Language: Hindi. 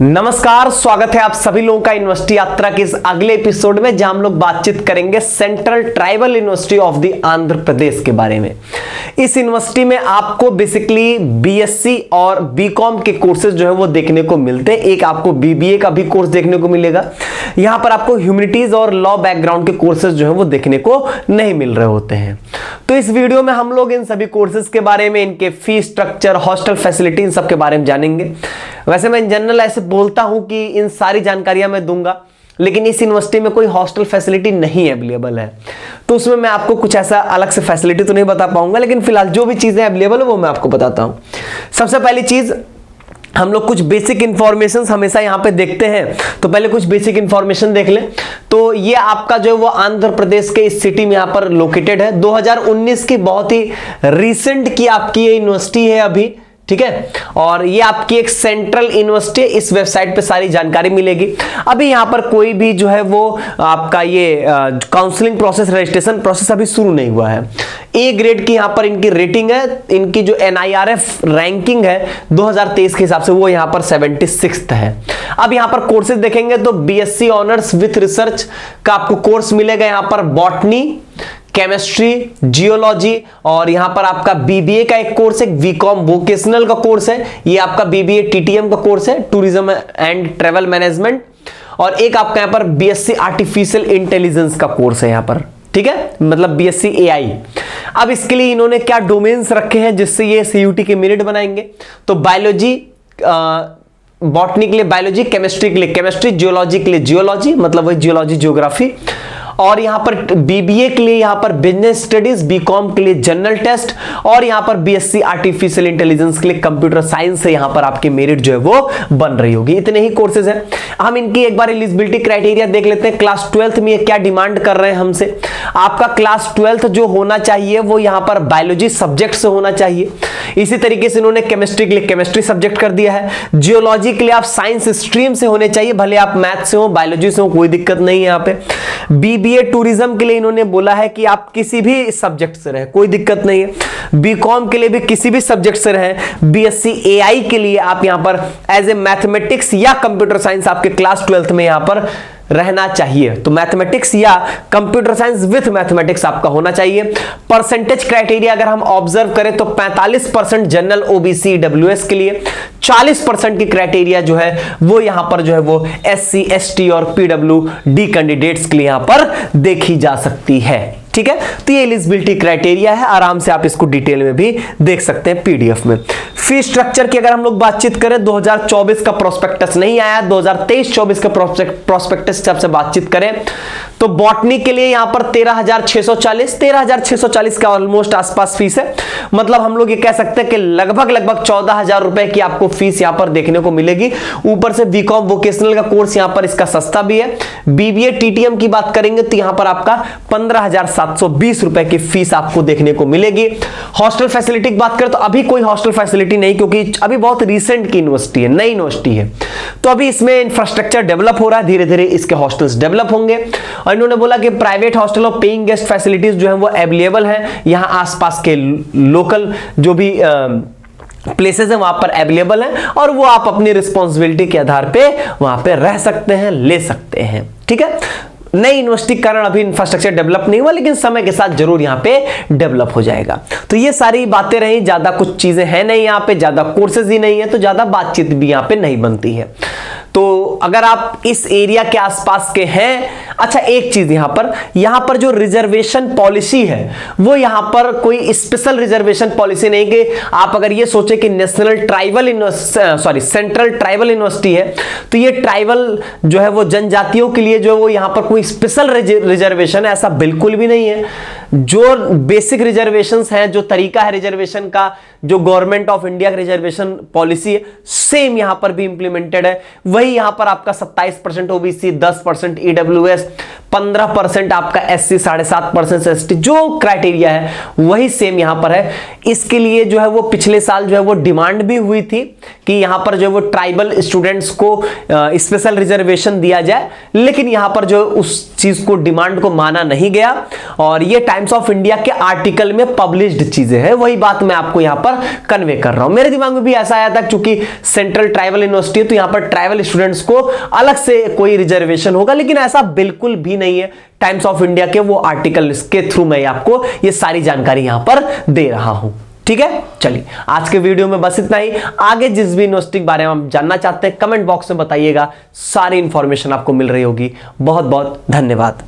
नमस्कार, स्वागत है आप सभी लोगों का यूनिवर्सिटी यात्रा के इस अगले एपिसोड में, जहां हम लोग बातचीत करेंगे central tribal university of the Andhra Pradesh के बारे में। इस यूनिवर्सिटी में आपको बेसिकली बीएससी और बीकॉम के कोर्सेज जो है वो देखने को मिलते हैं। एक आपको बीबीए का भी कोर्स देखने को मिलेगा। यहां पर आपको ह्यूमैनिटीज और लॉ बैकग्राउंड के कोर्सेज जो है वो देखने को नहीं मिल रहे होते हैं। तो इस वीडियो में हम लोग इन सभी कोर्सेज के बारे में, इनके फीस स्ट्रक्चर, हॉस्टल फैसिलिटी, इन सब के बारे में जानेंगे। वैसे मैं जनरल ऐसे बोलता हूं कि इन सारी जानकारियां मैं दूंगा, लेकिन इस यूनिवर्सिटी में कोई हॉस्टल फैसिलिटी नहीं अवेलेबल है, तो उसमें मैं आपको कुछ ऐसा अलग से फैसिलिटी तो नहीं बता पाऊंगा, लेकिन फिलहाल जो भी चीजें अवेलेबल है वो मैं आपको बताता हूं। सबसे पहली चीज, हम लोग कुछ बेसिक इंफॉर्मेशन हमेशा यहाँ पे देखते हैं, तो पहले कुछ बेसिक इंफॉर्मेशन देख लें। तो ये आपका जो है वो आंध्र प्रदेश के इस सिटी में यहाँ पर लोकेटेड है। 2019 की बहुत ही रिसेंट की आपकी ये यूनिवर्सिटी है अभी, ठीक है। और ये आपकी एक सेंट्रल यूनिवर्सिटी, इस वेबसाइट पे सारी जानकारी मिलेगी। अभी यहाँ पर कोई भी जो है वो आपका ये काउंसलिंग प्रोसेस, रजिस्ट्रेशन प्रोसेस अभी शुरू नहीं हुआ है। ए ग्रेड की यहाँ पर इनकी रेटिंग है, इनकी जो NIRF रैंकिंग है 2023 के हिसाब से वो यहाँ पर 76th है। अब यहाँ पर कोर्सेज देखेंगे तो बीएससी ऑनर्स विथ रिसर्च का आपको कोर्स मिलेगा। यहाँ पर बॉटनी, केमिस्ट्री, जियोलॉजी, और यहां पर आपका बीबीए का एक कोर्स है, बीकॉम वोकेशनल का कोर्स है, ये आपका बीबीए टीटीएम का कोर्स है, टूरिज्म एंड ट्रेवल मैनेजमेंट, और एक आपका यहां पर बीएससी आर्टिफिशियल इंटेलिजेंस का कोर्स है यहां पर, ठीक है, मतलब बीएससी एआई। अब इसके लिए इन्होंने क्या डोमेन्स रखे हैं जिससे ये सीयूटी के मेरिट बनाएंगे, तो बायोलॉजी, बॉटनी के लिए बायोलॉजी, केमिस्ट्री के लिए केमिस्ट्री, जियोलॉजी के लिए जियोलॉजी, मतलब वही जियोलॉजी ज्योग्राफी, और यहां पर बीबीए के लिए यहां पर बिजनेस स्टडीज, बीकॉम के लिए जनरल टेस्ट, और यहां पर बीएससी आर्टिफिशियल इंटेलिजेंस के लिए कंप्यूटर साइंस से यहां पर आपकी मेरिट जो है वो बन रही होगी। इतने ही कोर्सेज हैं। हम इनकी एक बार एलिजिबिलिटी क्राइटेरिया देख लेते हैं। क्लास 12th में ये क्या डिमांड कर रहे हैं हमसे। आपका क्लास 12th जो होना चाहिए वो यहां पर बायोलॉजी सब्जेक्ट से होना चाहिए। इसी तरीके से इन्होंने केमिस्ट्री के लिए केमिस्ट्री सब्जेक्ट कर दिया है। जियोलॉजी के लिए आप साइंस स्ट्रीम से होने चाहिए, भले आप मैथ से हो, बायोलॉजी से हो, कोई दिक्कत नहीं है यहाँ पे। बीबीए टूरिज्म के लिए इन्होंने बोला है कि आप किसी भी सब्जेक्ट से रहे, कोई दिक्कत नहीं है। बीकॉम के लिए भी किसी भी सब्जेक्ट से रहे। बीएससी एआई के लिए आप यहां पर एज ए मैथमेटिक्स या कंप्यूटर साइंस आपके क्लास 12th में यहां पर रहना चाहिए। तो मैथमेटिक्स या कंप्यूटर साइंस विथ मैथमेटिक्स आपका होना चाहिए। परसेंटेज क्राइटेरिया अगर हम ऑब्जर्व करें तो 45% जनरल, ओबीसी, डब्ल्यूएस के लिए, 40% की क्राइटेरिया जो है वो यहां पर जो है वो एससी, एसटी और पीडब्ल्यूडी कैंडिडेट्स के लिए यहां पर देखी जा सकती है, ठीक है। तो ये एलिजिबिलिटी क्राइटेरिया है, आराम से आप इसको डिटेल में भी देख सकते हैं पीडीएफ में। फीस स्ट्रक्चर की अगर हम लोग बातचीत करें, 2024 का प्रोस्पेक्टस नहीं आया, 2023-24 का प्रोस्पेक्टस से बातचीत करें तो बॉटनी के लिए यहां पर 13,640 का ऑलमोस्ट आसपास फीस है। मतलब हम लोग ये कह सकते हैं कि लगभग 14,000 रुपए की आपको फीस यहां पर देखने को मिलेगी। ऊपर से बीकॉम वोकेशनल का कोर्स यहां पर इसका सस्ता भी है। बीबीए टीटीएम की बात करेंगे तो यहां पर आपका 15,720 रुपए की फीस आपको देखने को मिलेगी। हॉस्टल फैसिलिटी की बात करें तो अभी कोई हॉस्टल फैसिलिटी नहीं, क्योंकि अभी बहुत रिसेंट की यूनिवर्सिटी है, नई यूनिवर्सिटी है, तो अभी इसमें इंफ्रास्ट्रक्चर डेवलप हो रहा है, धीरे धीरे इसके हॉस्टल्स डेवलप होंगे। और इन्होंने बोला कि प्राइवेट हॉस्टल और पेइंग गेस्ट फैसिलिटीज जो है वो अवेलेबल है यहां आसपास के लोकल जो भी प्लेसेस हैं वहां पर अवेलेबल हैं, और वो आप अपनी रिस्पॉन्सिबिलिटी के आधार पे वहां पे रह सकते हैं, ले सकते हैं, ठीक है। नई यूनिवर्सिटी के कारण अभी इंफ्रास्ट्रक्चर डेवलप नहीं हुआ, लेकिन समय के साथ जरूर यहां पे डेवलप हो जाएगा। तो ये सारी बातें रही, ज्यादा कुछ चीजें हैं नहीं यहां पे, ज्यादा कोर्सेज ही नहीं है, तो ज्यादा बातचीत भी यहां पे नहीं बनती है। तो अगर आप इस एरिया के आसपास के हैं, अच्छा एक चीज यहां पर जो रिजर्वेशन पॉलिसी है वो यहां पर कोई स्पेशल रिजर्वेशन पॉलिसी नहीं कि आप अगर ये सोचे कि सेंट्रल ट्राइबल यूनिवर्सिटी है तो ये ट्राइबल जो है वो जनजातियों के लिए जो है वो यहां पर कोई स्पेशल रिजर्वेशन है, ऐसा बिल्कुल भी नहीं है। जो बेसिक रिजर्वेशंस हैं, जो तरीका है रिजर्वेशन का, जो government of India reservation policy है, सेम यहां पर भी इंप्लीमेंटेड है। वही यहां पर आपका 27% ओबीसी, 10% ईडब्ल्यूएस, 15% आपका SC, 7.5% ST, जो क्राइटेरिया है वही सेम यहां पर है। इसके लिए जो है वो पिछले साल जो है वो डिमांड भी हुई थी कि यहां पर जो है वो ट्राइबल स्टूडेंट्स को स्पेशल रिजर्वेशन दिया जाए, लेकिन यहां पर जो उस चीज को, डिमांड को माना नहीं गया। और ये टाइम्स ऑफ इंडिया के आर्टिकल में पब्लिश्ड चीजें हैं, वही बात मैं आपको यहां पर कन्वे कर रहा हूं। मेरे दिमाग में भी ऐसा आया था, क्योंकि सेंट्रल ट्राइबल यूनिवर्सिटी है तो यहां पर ट्राइबल स्टूडेंट्स को अलग से कोई रिजर्वेशन होगा, लेकिन ऐसा बिल्कुल भी नहीं है। टाइम्स ऑफ इंडिया के वो आर्टिकल के थ्रू मैं आपको ये सारी जानकारी यहां पर दे रहा हूं। ठीक है, चलिए आज के वीडियो में बस इतना ही। आगे जिस भी यूनिवर्सिटी के बारे में आप जानना चाहते हैं कमेंट बॉक्स में बताइएगा, सारी इंफॉर्मेशन आपको मिल रही होगी। बहुत बहुत धन्यवाद।